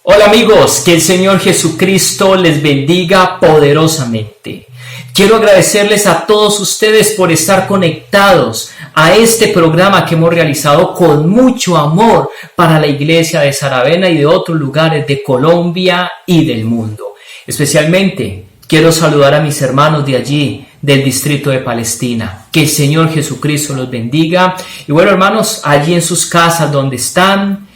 Hola amigos, que el Señor Jesucristo les bendiga poderosamente. Quiero agradecerles a todos ustedes por estar conectados a este programa que hemos realizado con mucho amor para la iglesia de Saravena y de otros lugares de Colombia y del mundo. Especialmente quiero saludar a mis hermanos de allí, del distrito de Palestina. Que el Señor Jesucristo los bendiga. Y bueno, hermanos, allí en sus casas donde están,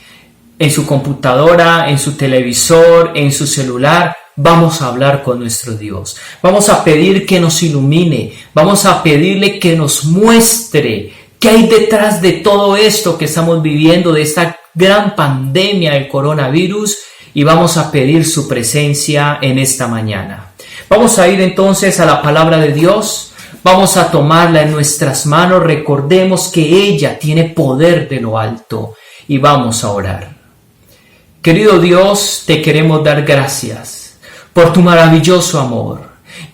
en su computadora, en su televisor, en su celular, vamos a hablar con nuestro Dios. Vamos a pedir que nos ilumine. Vamos a pedirle que nos muestre qué hay detrás de todo esto que estamos viviendo, de esta gran pandemia del coronavirus, y vamos a pedir su presencia en esta mañana. Vamos a ir entonces a la palabra de Dios. Vamos a tomarla en nuestras manos. Recordemos que ella tiene poder de lo alto y vamos a orar. Querido Dios, te queremos dar gracias por tu maravilloso amor.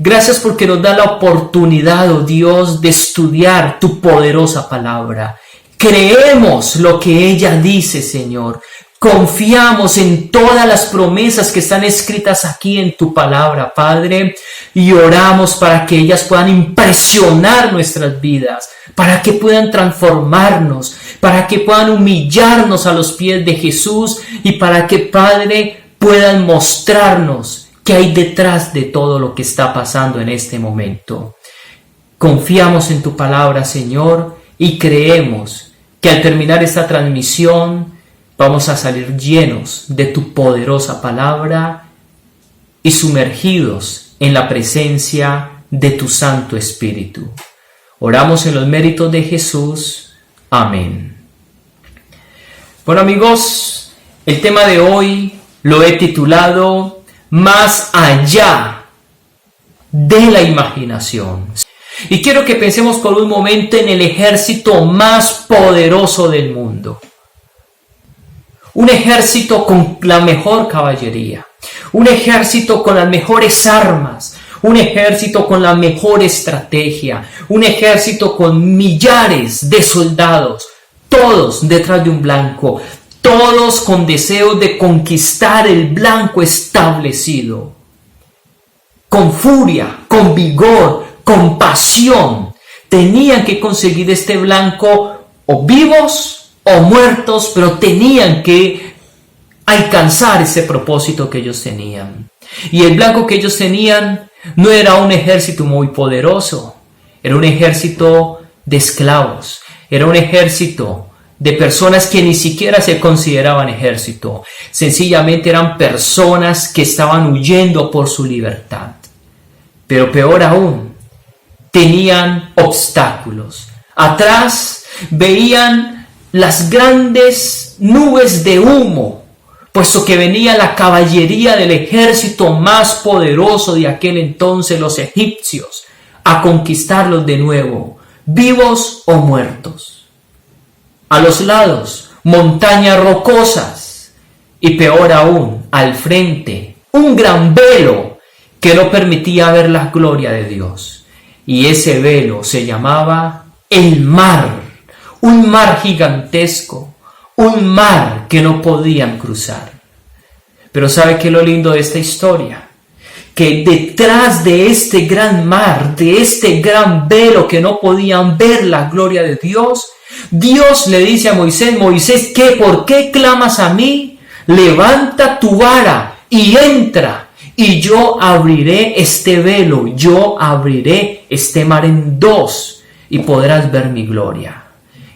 Gracias porque nos da la oportunidad, oh Dios, de estudiar tu poderosa palabra. Creemos lo que ella dice, Señor. Confiamos en todas las promesas que están escritas aquí en tu palabra, Padre, y oramos para que ellas puedan impresionar nuestras vidas, para que puedan transformarnos, para que puedan humillarnos a los pies de Jesús y para que, Padre, puedan mostrarnos qué hay detrás de todo lo que está pasando en este momento. Confiamos en tu palabra, Señor, y creemos que al terminar esta transmisión vamos a salir llenos de tu poderosa palabra y sumergidos en la presencia de tu Santo Espíritu. Oramos en los méritos de Jesús. Amén. Bueno amigos, el tema de hoy lo he titulado Más allá de la imaginación. Y quiero que pensemos por un momento en el ejército más poderoso del mundo. Un ejército con la mejor caballería, un ejército con las mejores armas, un ejército con la mejor estrategia, un ejército con millares de soldados, todos detrás de un blanco, todos con deseos de conquistar el blanco establecido. Con furia, con vigor, con pasión, tenían que conseguir este blanco o vivos o muertos, pero tenían que alcanzar ese propósito que ellos tenían. Y el blanco que ellos tenían no era un ejército muy poderoso, era un ejército de esclavos, era un ejército de personas que ni siquiera se consideraban ejército, sencillamente eran personas que estaban huyendo por su libertad. Pero peor aún, tenían obstáculos. Atrás veían las grandes nubes de humo, puesto que venía la caballería del ejército más poderoso de aquel entonces, los egipcios, a conquistarlos de nuevo, vivos o muertos. A los lados, montañas rocosas, y peor aún, al frente, un gran velo que no permitía ver la gloria de Dios. Y ese velo se llamaba el mar. Un mar gigantesco, un mar que no podían cruzar. Pero ¿sabe qué es lo lindo de esta historia? Que detrás de este gran mar, de este gran velo que no podían ver la gloria de Dios, Dios le dice a Moisés: Moisés, ¿qué? ¿Por qué clamas a mí? Levanta tu vara y entra, y yo abriré este velo, yo abriré este mar en dos, y podrás ver mi gloria.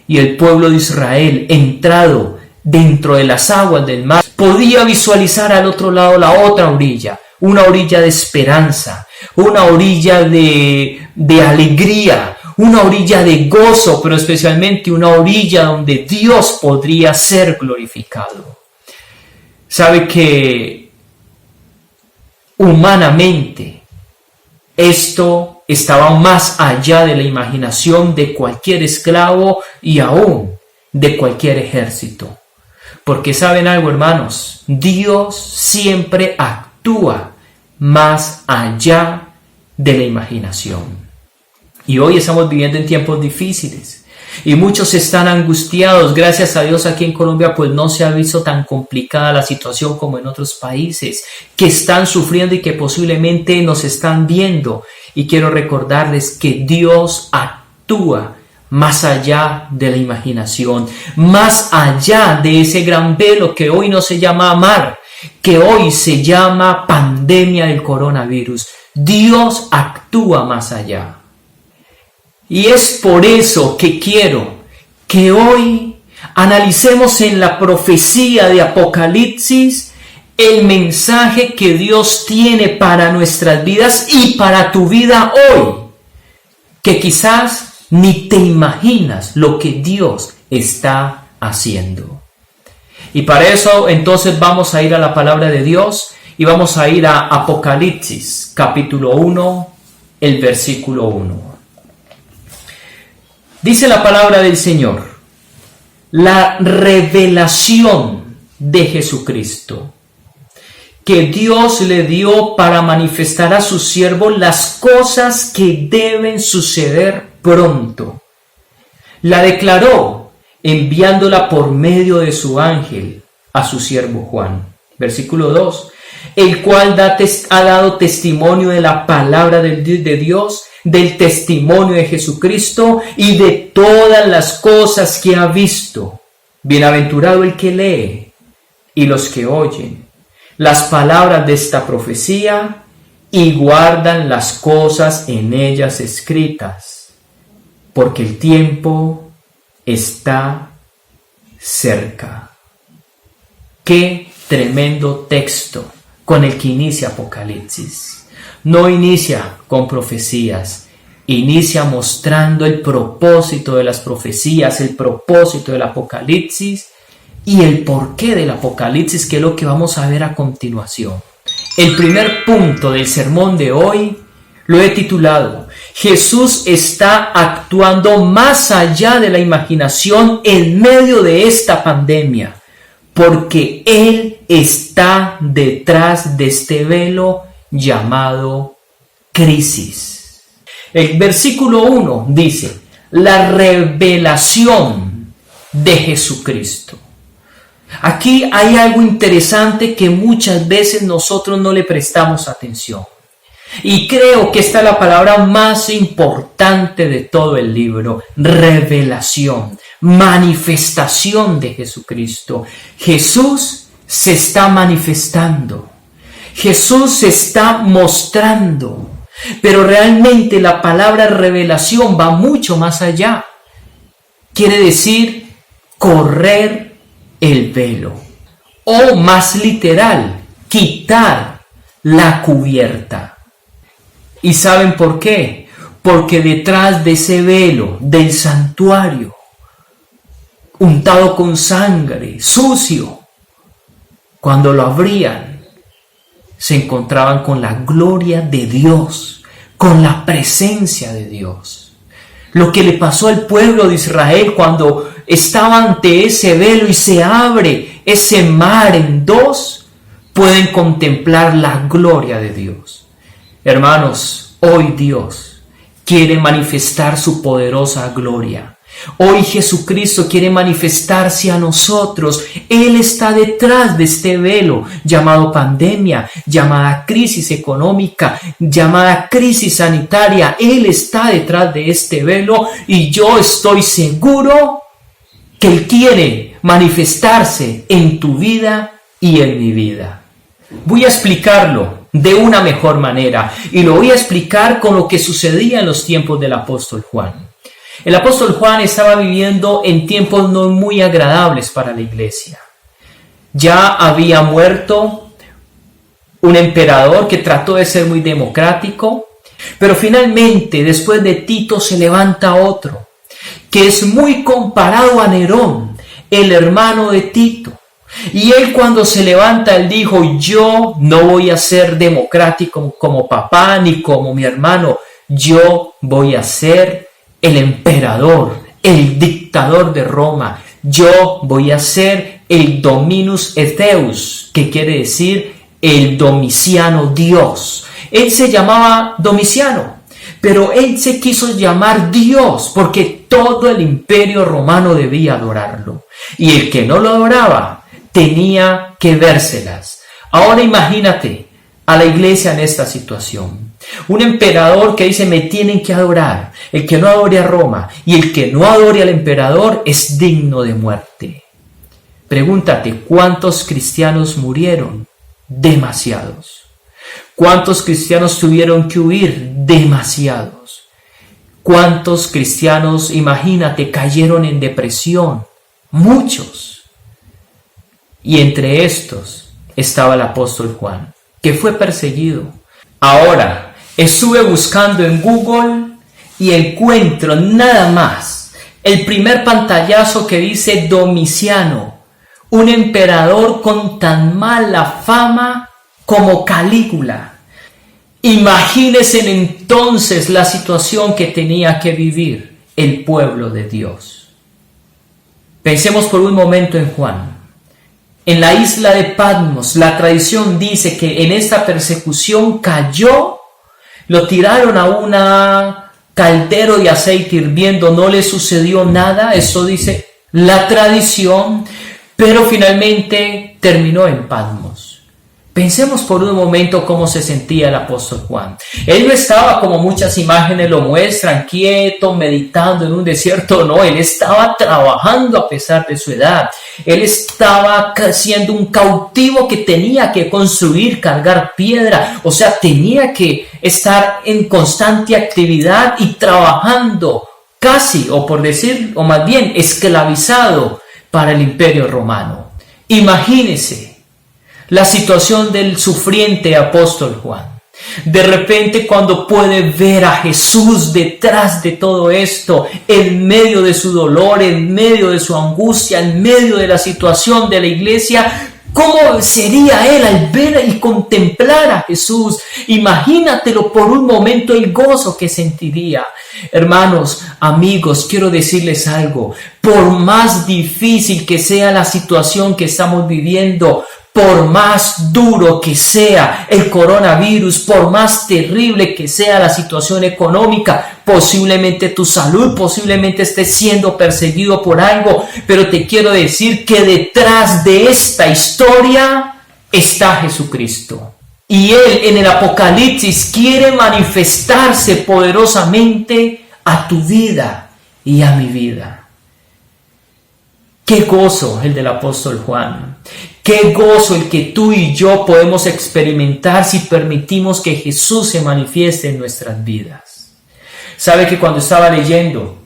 Y el pueblo de Israel, entrado dentro de las aguas del mar, podía visualizar al otro lado la otra orilla, una orilla de esperanza, una orilla de alegría, una orilla de gozo, pero especialmente una orilla donde Dios podría ser glorificado. Sabe que humanamente esto estaba más allá de la imaginación de cualquier esclavo y aún de cualquier ejército. Porque ¿saben algo, hermanos? Dios siempre actúa más allá de la imaginación. Y hoy estamos viviendo en tiempos difíciles. Y muchos están angustiados. Gracias a Dios aquí en Colombia pues no se ha visto tan complicada la situación como en otros países que están sufriendo y que posiblemente nos están viendo. Y quiero recordarles que Dios actúa más allá de la imaginación, más allá de ese gran velo que hoy no se llama mar, que hoy se llama pandemia del coronavirus. Dios actúa más allá. Y es por eso que quiero que hoy analicemos en la profecía de Apocalipsis el mensaje que Dios tiene para nuestras vidas y para tu vida hoy, que quizás ni te imaginas lo que Dios está haciendo. Y para eso entonces vamos a ir a la palabra de Dios y vamos a ir a Apocalipsis capítulo 1, el versículo 1. Dice la palabra del Señor: la revelación de Jesucristo, que Dios le dio para manifestar a su siervo las cosas que deben suceder pronto. La declaró enviándola por medio de su ángel a su siervo Juan. Versículo 2. El cual ha dado testimonio de la palabra de Dios, del testimonio de Jesucristo y de todas las cosas que ha visto. Bienaventurado el que lee y los que oyen las palabras de esta profecía y guardan las cosas en ellas escritas, porque el tiempo está cerca. Qué tremendo texto con el que inicia Apocalipsis. No inicia con profecías, inicia mostrando el propósito de las profecías, el propósito del Apocalipsis y el porqué del Apocalipsis, que es lo que vamos a ver a continuación. El primer punto del sermón de hoy lo he titulado: Jesús está actuando más allá de la imaginación en medio de esta pandemia, porque Él está detrás de este velo llamado crisis. El versículo 1 dice: la revelación de Jesucristo. Aquí hay algo interesante que muchas veces nosotros no le prestamos atención. Y creo que esta es la palabra más importante de todo el libro: revelación, manifestación de Jesucristo. Jesús se está manifestando, Jesús se está mostrando, pero realmente la palabra revelación va mucho más allá. Quiere decir correr el velo, o más literal, quitar la cubierta. ¿Y saben por qué? Porque detrás de ese velo del santuario, untado con sangre, sucio, cuando lo abrían, se encontraban con la gloria de Dios, con la presencia de Dios. Lo que le pasó al pueblo de Israel cuando estaba ante ese velo y se abre ese mar en dos, pueden contemplar la gloria de Dios. Hermanos, hoy Dios quiere manifestar su poderosa gloria. Hoy Jesucristo quiere manifestarse a nosotros. Él está detrás de este velo llamado pandemia, llamada crisis económica, llamada crisis sanitaria. Él está detrás de este velo y yo estoy seguro que Él quiere manifestarse en tu vida y en mi vida. Voy a explicarlo de una mejor manera y lo voy a explicar con lo que sucedía en los tiempos del apóstol Juan. El apóstol Juan estaba viviendo en tiempos no muy agradables para la iglesia. Ya había muerto un emperador que trató de ser muy democrático, pero finalmente después de Tito se levanta otro, que es muy comparado a Nerón, el hermano de Tito. Y él cuando se levanta, él dijo: yo no voy a ser democrático como papá ni como mi hermano, yo voy a ser el emperador, el dictador de Roma. Yo voy a ser el Dominus Etheus, que quiere decir el Domiciano Dios. Él se llamaba Domiciano, pero él se quiso llamar Dios porque todo el imperio romano debía adorarlo. Y el que no lo adoraba tenía que vérselas. Ahora imagínate a la iglesia en esta situación. Un emperador que dice: me tienen que adorar. El que no adore a Roma y el que no adore al emperador es digno de muerte. Pregúntate, ¿cuántos cristianos murieron? Demasiados. ¿Cuántos cristianos tuvieron que huir? Demasiados. ¿Cuántos cristianos, imagínate, cayeron en depresión? Muchos. Y entre estos estaba el apóstol Juan, que fue perseguido. Ahora, estuve buscando en Google y encuentro nada más el primer pantallazo que dice Domiciano, un emperador con tan mala fama como Calígula. Imagínense entonces la situación que tenía que vivir el pueblo de Dios. Pensemos por un momento en Juan. En la isla de Patmos, la tradición dice que en esta persecución cayó, lo tiraron a un caldero de aceite hirviendo, no le sucedió nada, eso dice la tradición, pero finalmente terminó en Patmos. Pensemos por un momento cómo se sentía el apóstol Juan. Él no estaba, como muchas imágenes lo muestran, quieto, meditando en un desierto. No, él estaba trabajando a pesar de su edad. Él estaba siendo un cautivo que tenía que construir, cargar piedra. O sea, tenía que estar en constante actividad y trabajando casi, o por decir, o más bien, esclavizado para el imperio romano. Imagínese la situación del sufriente apóstol Juan. De repente, cuando puede ver a Jesús detrás de todo esto, en medio de su dolor, en medio de su angustia, en medio de la situación de la iglesia, ¿cómo sería él al ver y contemplar a Jesús? Imagínatelo por un momento, el gozo que sentiría. Hermanos, amigos, quiero decirles algo. Por más difícil que sea la situación que estamos viviendo, por más duro que sea el coronavirus, por más terrible que sea la situación económica, posiblemente tu salud, posiblemente estés siendo perseguido por algo, pero te quiero decir que detrás de esta historia está Jesucristo. Y Él en el Apocalipsis quiere manifestarse poderosamente a tu vida y a mi vida. Qué gozo el del apóstol Juan. Qué gozo el que tú y yo podemos experimentar si permitimos que Jesús se manifieste en nuestras vidas. ¿Sabe que cuando estaba leyendo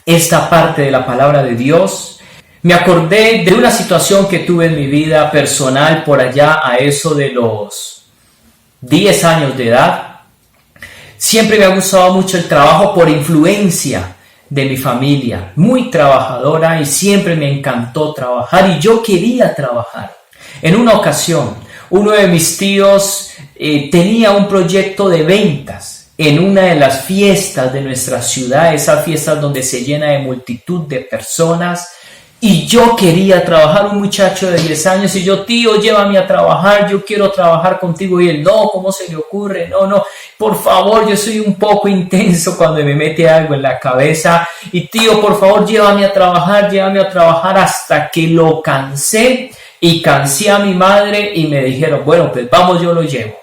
esta parte de la palabra de Dios, me acordé de una situación que tuve en mi vida personal por allá a eso de los 10 años de edad? Siempre me ha gustado mucho el trabajo por influencia de mi familia, muy trabajadora, y siempre me encantó trabajar y yo quería trabajar. En una ocasión, uno de mis tíos tenía un proyecto de ventas en una de las fiestas de nuestra ciudad, esas fiestas donde se llena de multitud de personas, y yo quería trabajar. Un muchacho de 10 años, y yo: tío, llévame a trabajar, yo quiero trabajar contigo. Y él: no, ¿cómo se le ocurre? No, por favor, yo soy un poco intenso cuando me mete algo en la cabeza. Y tío, por favor, llévame a trabajar, hasta que lo cansé y cansé a mi madre y me dijeron: bueno, pues vamos, yo lo llevo.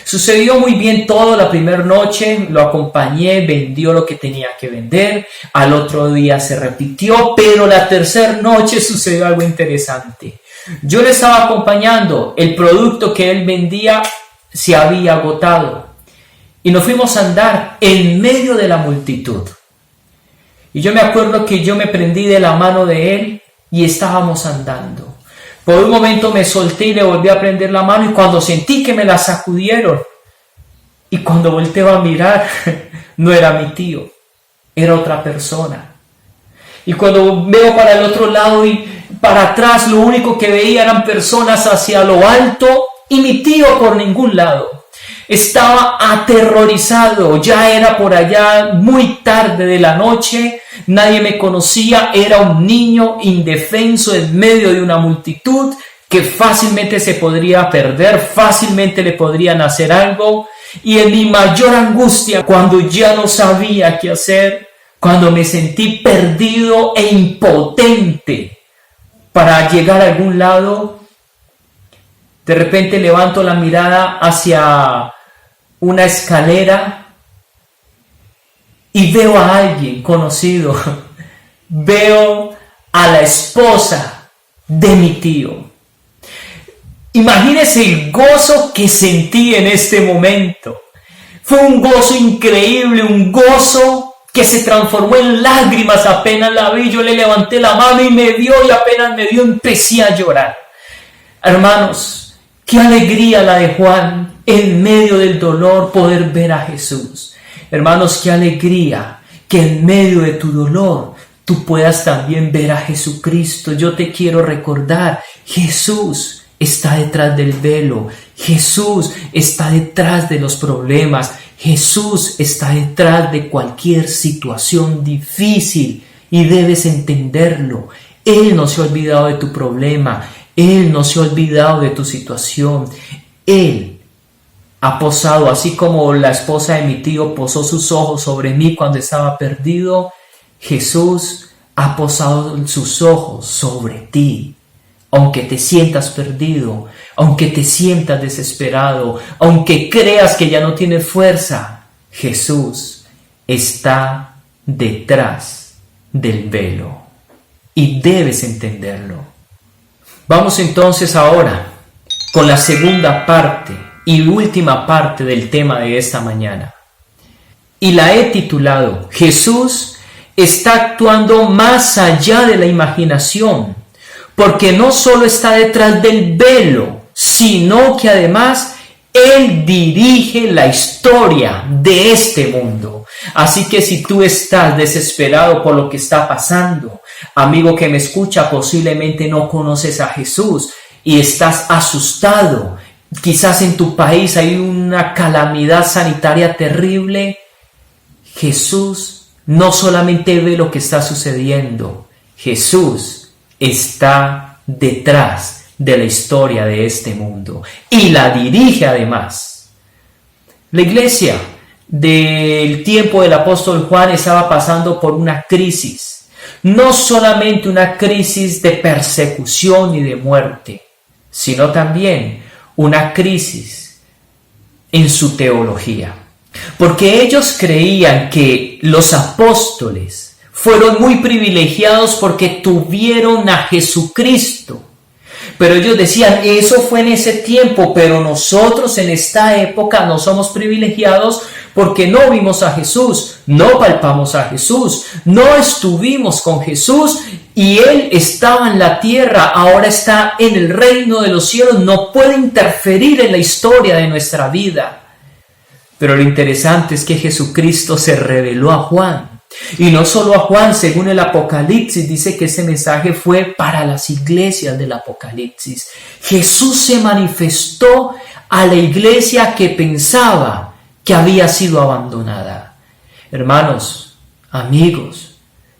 Sucedió muy bien todo. La primera noche lo acompañé, vendió lo que tenía que vender. Al otro día se repitió, pero la tercera noche sucedió algo interesante. Yo le estaba acompañando, el producto que él vendía se había agotado y nos fuimos a andar en medio de la multitud. Y yo me acuerdo que yo me prendí de la mano de él y estábamos andando. Por un momento me solté y le volví a prender la mano, y cuando sentí que me la sacudieron, y cuando volteé a mirar, no era mi tío, era otra persona. Y cuando veo para el otro lado y para atrás, lo único que veía eran personas hacia lo alto y mi tío por ningún lado. Estaba aterrorizado, ya era por allá muy tarde de la noche, nadie me conocía, era un niño indefenso en medio de una multitud que fácilmente se podría perder, fácilmente le podrían hacer algo. Y en mi mayor angustia, cuando ya no sabía qué hacer, cuando me sentí perdido e impotente para llegar a algún lado, de repente levanto la mirada hacia una escalera y veo a alguien conocido. Veo a la esposa de mi tío. Imagínense el gozo que sentí en este momento. Fue un gozo increíble, un gozo que se transformó en lágrimas apenas la vi. Yo le levanté la mano y me vio, y apenas me vio empecé a llorar. Hermanos, qué alegría la de Juan en medio del dolor poder ver a Jesús. Hermanos, qué alegría que en medio de tu dolor tú puedas también ver a Jesucristo. Yo te quiero recordar, Jesús está detrás del velo. Jesús está detrás de los problemas. Jesús está detrás de cualquier situación difícil y debes entenderlo. Él no se ha olvidado de tu problema. Él no se ha olvidado de tu situación. Él ha posado, así como la esposa de mi tío posó sus ojos sobre mí cuando estaba perdido, Jesús ha posado sus ojos sobre ti. Aunque te sientas perdido, aunque te sientas desesperado, aunque creas que ya no tienes fuerza, Jesús está detrás del velo y debes entenderlo. Vamos entonces ahora con la segunda parte y última parte del tema de esta mañana. Y la he titulado: Jesús está actuando más allá de la imaginación, porque no solo está detrás del velo, sino que además Él dirige la historia de este mundo. Así que si tú estás desesperado por lo que está pasando, amigo que me escucha, posiblemente no conoces a Jesús y estás asustado. Quizás en tu país hay una calamidad sanitaria terrible. Jesús no solamente ve lo que está sucediendo, Jesús está detrás de la historia de este mundo y la dirige además. La iglesia del tiempo del apóstol Juan estaba pasando por una crisis, no solamente una crisis de persecución y de muerte, sino también una crisis en su teología, porque ellos creían que los apóstoles fueron muy privilegiados porque tuvieron a Jesucristo. Pero ellos decían, eso fue en ese tiempo, pero nosotros en esta época no somos privilegiados porque no vimos a Jesús, no palpamos a Jesús, no estuvimos con Jesús y Él estaba en la tierra, ahora está en el reino de los cielos, no puede interferir en la historia de nuestra vida. Pero lo interesante es que Jesucristo se reveló a Juan. Y no solo a Juan, según el Apocalipsis, dice que ese mensaje fue para las iglesias del Apocalipsis. Jesús se manifestó a la iglesia que pensaba que había sido abandonada. Hermanos, amigos,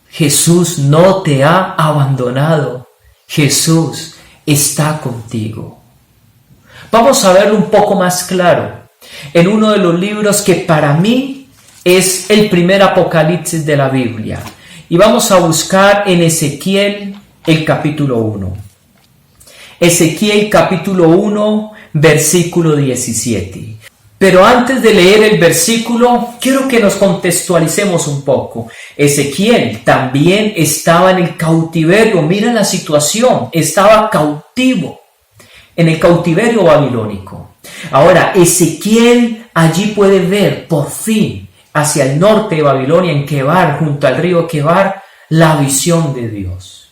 Jesús no te ha abandonado. Jesús está contigo. Vamos a verlo un poco más claro en uno de los libros que para mí es el primer Apocalipsis de la Biblia. Y vamos a buscar en Ezequiel el capítulo 1. Ezequiel capítulo 1, versículo 17. Pero antes de leer el versículo, quiero que nos contextualicemos un poco. Ezequiel también estaba en el cautiverio. Mira la situación, estaba cautivo en el cautiverio babilónico. Ahora, Ezequiel allí puede ver por fin hacia el norte de Babilonia, en Quebar, junto al río Quebar, la visión de Dios.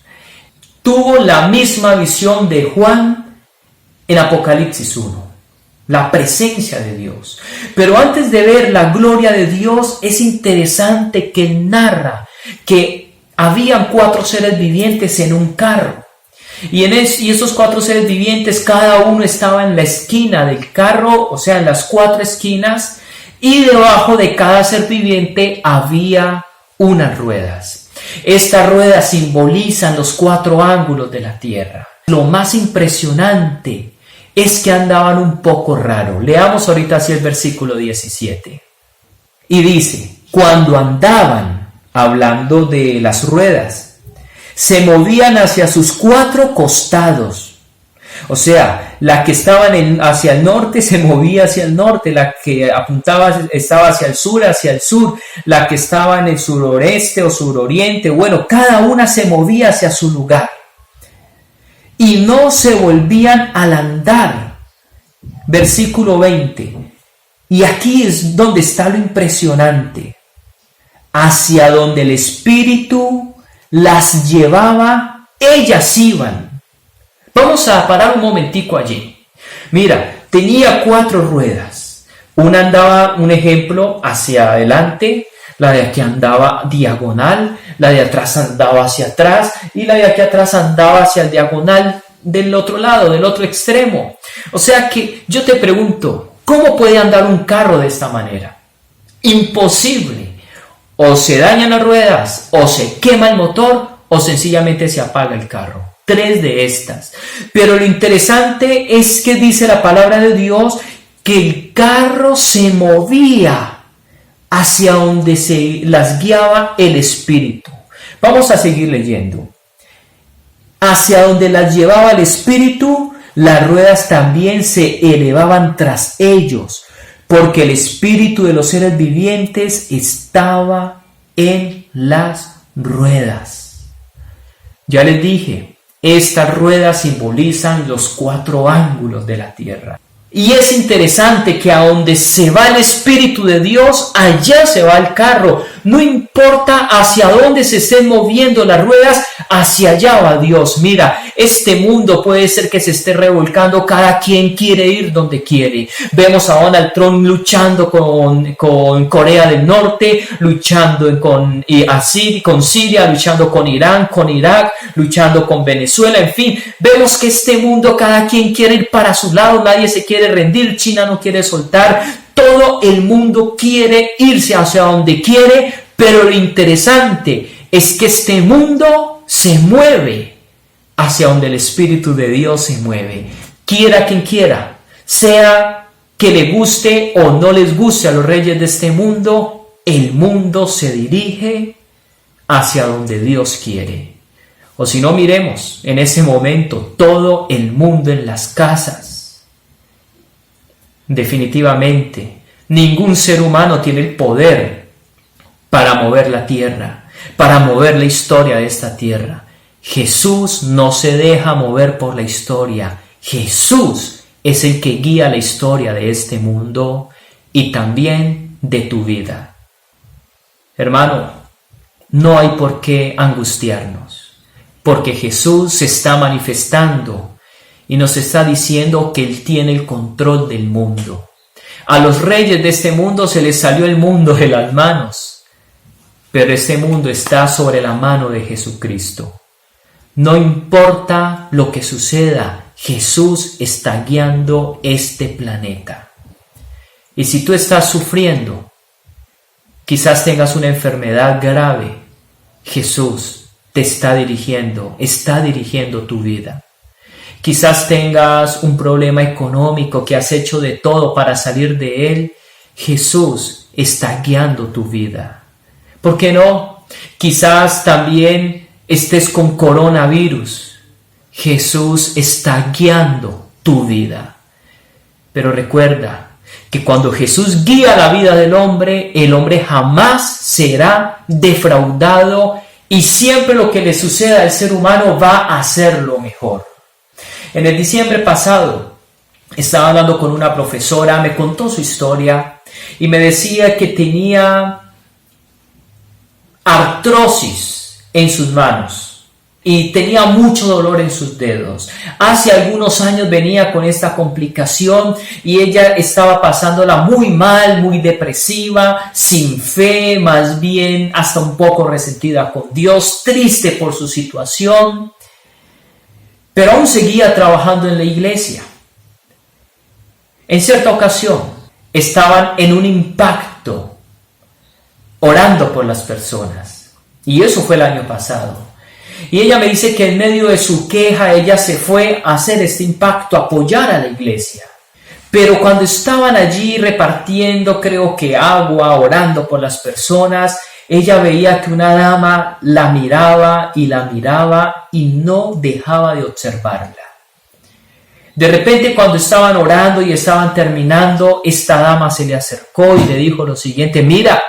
Tuvo la misma visión de Juan en Apocalipsis 1, la presencia de Dios. Pero antes de ver la gloria de Dios, es interesante que narra que habían 4 seres vivientes en un carro. Y esos 4 seres vivientes, cada uno estaba en la esquina del carro, o sea, en las 4 esquinas, y debajo de cada ser viviente había unas ruedas. Estas ruedas simbolizan los 4 ángulos de la tierra. Lo más impresionante es que andaban un poco raro. Leamos ahorita así el versículo 17. Y dice, cuando andaban, hablando de las ruedas, se movían hacia sus 4 costados. O sea, la que estaba hacia el norte se movía hacia el norte, la que apuntaba estaba hacia el sur, la que estaba en el suroreste o suroriente, bueno, cada una se movía hacia su lugar. Y no se volvían al andar. Versículo 20. Y aquí es donde está lo impresionante. Hacia donde el Espíritu las llevaba, ellas iban. Vamos a parar un momentico allí. Mira, tenía 4 ruedas. Una andaba, un ejemplo, hacia adelante, la de aquí andaba diagonal, la de atrás andaba hacia atrás y la de aquí atrás andaba hacia el diagonal del otro lado, del otro extremo. O sea que yo te pregunto, ¿cómo puede andar un carro de esta manera? Imposible. O se dañan las ruedas, o se quema el motor, o sencillamente se apaga el carro. 3 de estas. Pero lo interesante es que dice la palabra de Dios que el carro se movía hacia donde se las guiaba el Espíritu. Vamos a seguir leyendo. Hacia donde las llevaba el Espíritu, las ruedas también se elevaban tras ellos, porque el Espíritu de los seres vivientes estaba en las ruedas. Ya les dije, estas ruedas simbolizan los 4 ángulos de la tierra. Y es interesante que a donde se va el Espíritu de Dios, allá se va el carro. No importa hacia dónde se estén moviendo las ruedas, hacia allá va Dios. Mira, este mundo puede ser que se esté revolcando, cada quien quiere ir donde quiere. Vemos a Donald Trump luchando con Corea del Norte, luchando con Siria, luchando con Irán, con Irak, luchando con Venezuela, en fin. Vemos que este mundo cada quien quiere ir para su lado, nadie se quiere rendir, China no quiere soltar, todo el mundo quiere irse hacia donde quiere, pero lo interesante es que este mundo se mueve hacia donde el Espíritu de Dios se mueve. Quiera quien quiera, sea que le guste o no les guste a los reyes de este mundo, el mundo se dirige hacia donde Dios quiere. O si no, miremos en ese momento todo el mundo en las casas. Definitivamente, ningún ser humano tiene el poder para mover la tierra, para mover la historia de esta tierra. Jesús no se deja mover por la historia. Jesús es el que guía la historia de este mundo y también de tu vida. Hermano, no hay por qué angustiarnos, porque Jesús se está manifestando y nos está diciendo que Él tiene el control del mundo. A los reyes de este mundo se les salió el mundo de las manos, pero este mundo está sobre la mano de Jesucristo. No importa lo que suceda, Jesús está guiando este planeta. Y si tú estás sufriendo, quizás tengas una enfermedad grave, Jesús te está dirigiendo tu vida. Quizás tengas un problema económico que has hecho de todo para salir de él. Jesús está guiando tu vida. ¿Por qué no? Quizás también estés con coronavirus. Jesús está guiando tu vida. Pero recuerda que cuando Jesús guía la vida del hombre, el hombre jamás será defraudado y siempre lo que le suceda al ser humano va a ser lo mejor. En el diciembre pasado estaba hablando con una profesora, me contó su historia y me decía que tenía artrosis en sus manos y tenía mucho dolor en sus dedos. Hace algunos años venía con esta complicación y ella estaba pasándola muy mal, muy depresiva, sin fe, más bien hasta un poco resentida con Dios, triste por su situación. Pero aún seguía trabajando en la iglesia. En cierta ocasión estaban en un impacto orando por las personas. Y eso fue el año pasado. Y ella me dice que en medio de su queja ella se fue a hacer este impacto, a apoyar a la iglesia. Pero cuando estaban allí repartiendo, creo que agua, orando por las personas, ella veía que una dama la miraba y no dejaba de observarla. De repente, cuando estaban orando y estaban terminando, esta dama se le acercó y le dijo lo siguiente: mira,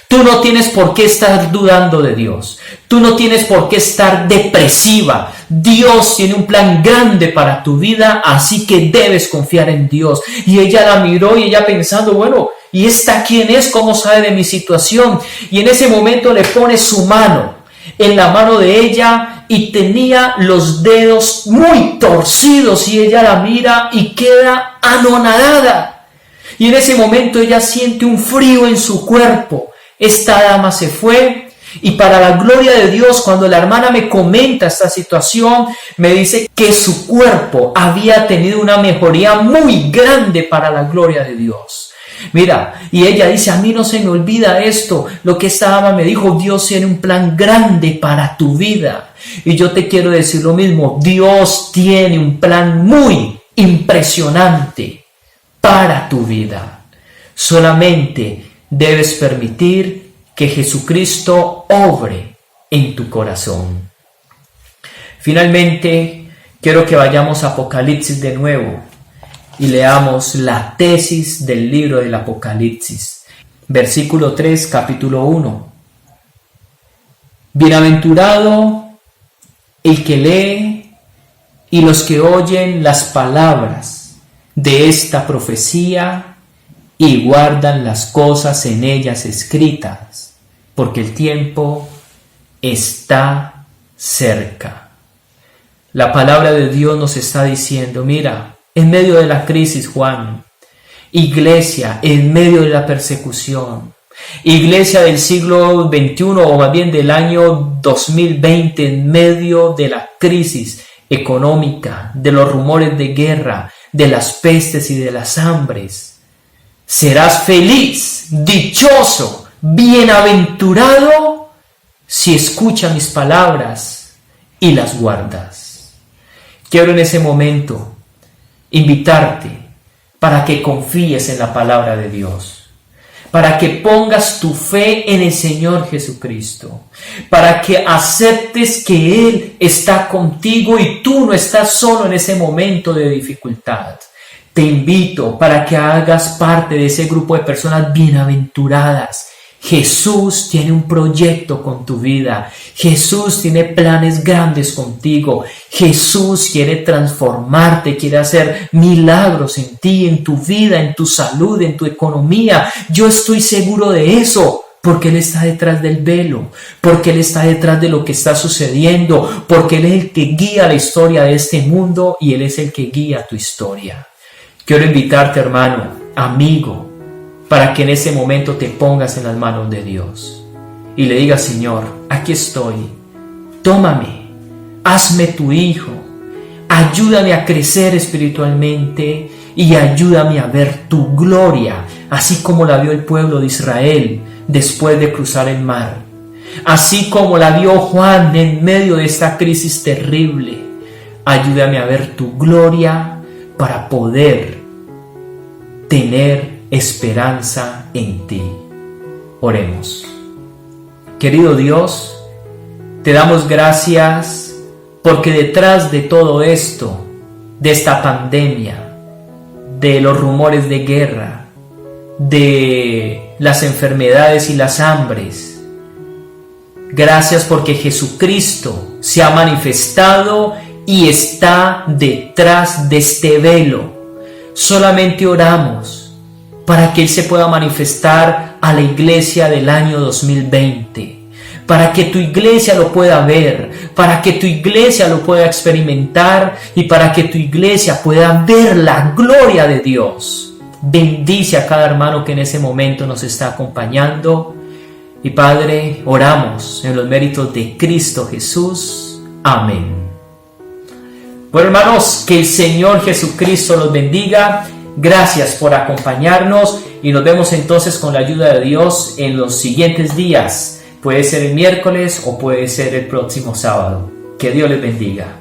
tú no tienes por qué estar dudando de Dios. Tú no tienes por qué estar depresiva. Dios tiene un plan grande para tu vida, así que debes confiar en Dios. Y ella la miró y ella pensando, bueno, ¿y esta quién es? ¿Cómo sabe de mi situación? Y en ese momento le pone su mano en la mano de ella y tenía los dedos muy torcidos y ella la mira y queda anonadada. Y en ese momento ella siente un frío en su cuerpo. Esta dama se fue y para la gloria de Dios, cuando la hermana me comenta esta situación, me dice que su cuerpo había tenido una mejoría muy grande para la gloria de Dios. Mira, y ella dice, a mí no se me olvida esto, lo que esta dama me dijo, Dios tiene un plan grande para tu vida. Y yo te quiero decir lo mismo, Dios tiene un plan muy impresionante para tu vida. Solamente debes permitir que Jesucristo obre en tu corazón. Finalmente, quiero que vayamos a Apocalipsis de nuevo y leamos la tesis del libro del Apocalipsis. Versículo 3, capítulo 1. Bienaventurado el que lee y los que oyen las palabras de esta profecía y guardan las cosas en ellas escritas, porque el tiempo está cerca. La palabra de Dios nos está diciendo, mira, en medio de la crisis, Juan, iglesia, en medio de la persecución, iglesia del siglo XXI o más bien del año 2020, en medio de la crisis económica, de los rumores de guerra, de las pestes y de las hambres, serás feliz, dichoso, bienaventurado si escuchas mis palabras y las guardas. Quiero en ese momento invitarte para que confíes en la palabra de Dios, para que pongas tu fe en el Señor Jesucristo, para que aceptes que Él está contigo y tú no estás solo en ese momento de dificultad. Te invito para que hagas parte de ese grupo de personas bienaventuradas. Jesús tiene un proyecto con tu vida. Jesús tiene planes grandes contigo. Jesús quiere transformarte, quiere hacer milagros en ti, en tu vida, en tu salud, en tu economía. Yo estoy seguro de eso, porque Él está detrás del velo, porque Él está detrás de lo que está sucediendo, porque Él es el que guía la historia de este mundo y Él es el que guía tu historia. Quiero invitarte, hermano, amigo, para que en ese momento te pongas en las manos de Dios y le digas, Señor, aquí estoy, tómame, hazme tu hijo, ayúdame a crecer espiritualmente y ayúdame a ver tu gloria, así como la vio el pueblo de Israel después de cruzar el mar, así como la vio Juan en medio de esta crisis terrible. Ayúdame a ver tu gloria para poder tener esperanza en ti. Oremos. Querido Dios, te damos gracias porque detrás de todo esto, de esta pandemia, de los rumores de guerra, de las enfermedades y las hambres, gracias porque Jesucristo se ha manifestado y está detrás de este velo. Solamente oramos para que Él se pueda manifestar a la iglesia del año 2020, para que tu iglesia lo pueda ver, para que tu iglesia lo pueda experimentar y para que tu iglesia pueda ver la gloria de Dios. Bendice a cada hermano que en ese momento nos está acompañando y Padre, oramos en los méritos de Cristo Jesús. Amén. Bueno, hermanos, que el Señor Jesucristo los bendiga. Gracias por acompañarnos y nos vemos entonces con la ayuda de Dios en los siguientes días. Puede ser el miércoles o puede ser el próximo sábado. Que Dios les bendiga.